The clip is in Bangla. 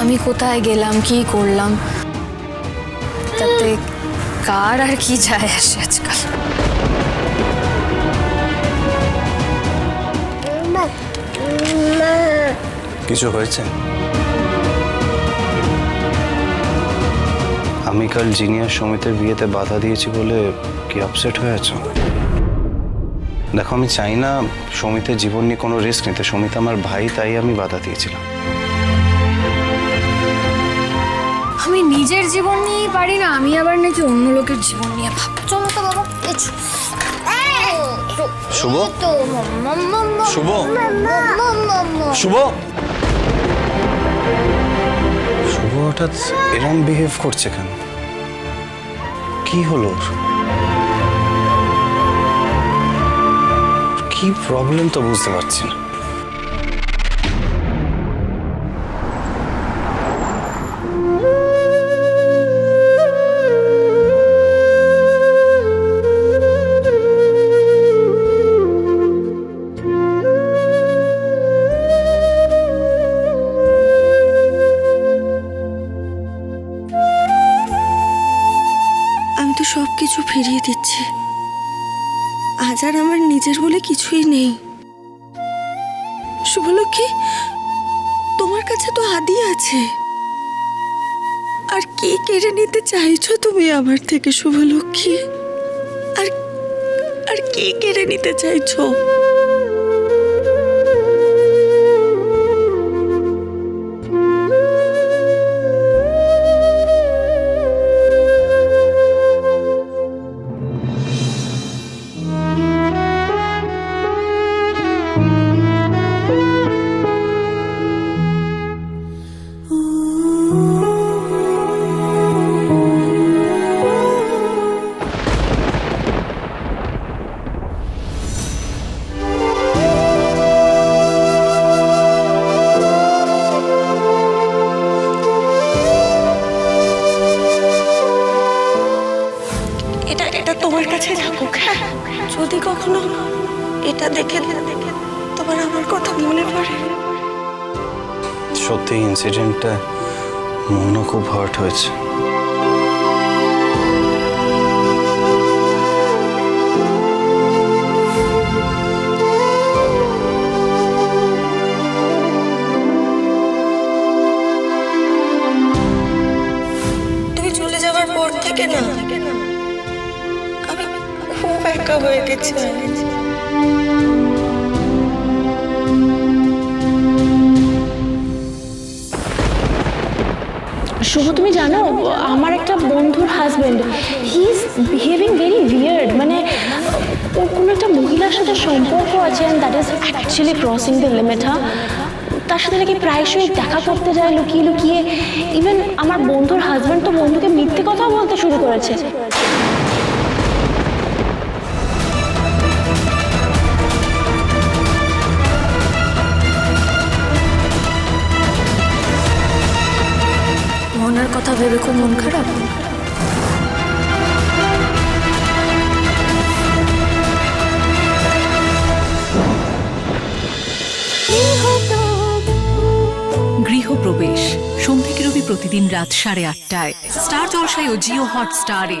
আমি কোথায় গেলাম, কি করলাম, তাতে কার আর কি যায় আসে আজকাল। কিছু হয়েছে? আমি কাল জিনিয়া সমিতের বিয়েতে বাধা দিয়েছি বলে কি আপসেট হয়ে আছো? দেখো, আমি চাই না সমিতের জীবন নিয়ে কোনো রিস্ক নিতে। সমিত আমার ভাই, তাই আমি বাধা দিয়েছিলাম। আমি নিজের জীবন নিয়েই পারি না, আমি আবার নাকি অন্য লোকের জীবন নিয়ে ভাব। চলো তো বাবা, শুভ, শুভ, শুভ, শুভ হঠাৎ এরম বিহেভ করছে কেন? কি হলো? কি প্রবলেম তো বুঝতে পারছি না। আমি তো সবকিছু ফিরিয়ে দিচ্ছি, আজ আর আমার নিজের বলে কিছুই নেই। শুভলক্ষ্মী, তোমার কাছে তো আদি আছে, আর কি কেড়ে নিতে চাইছো তুমি আমার থেকে শুভলক্ষ্মী? আর আর কি কেড়ে নিতে চাইছো? এটা তোমার কাছে থাকুক। হ্যাঁ, যদি কখনো এটা দেখে তোমার আমার কথা মনে পড়ে। সত্যি ইনসিডেন্টটা মনও খুব হার্ট হয়েছে। তুমি চলে যাওয়ার পর থেকে না আমি খুব একা হয়ে গেছি। শুভ, তুমি জানো আমার একটা বন্ধুর husband, he is behaving very weird. মানে ওর কোনো একটা মহিলার সাথে সম্পর্ক আছে, and that is actually crossing the limit. হ্যাঁ, তার সাথে নাকি প্রায়শই দেখা করতে যায় লুকিয়ে লুকিয়ে। ইভেন আমার বন্ধুর হাজবেন্ড তো বন্ধুকে মিথ্যে কথা বলতে শুরু করেছে। মনের কথা ভেবে খুব মন খারাপ। গৃহপ্রবেশ সোম থেকে রবি প্রতিদিন রাত 8:30টায় স্টার জলসায় ও জিও হটস্টারে।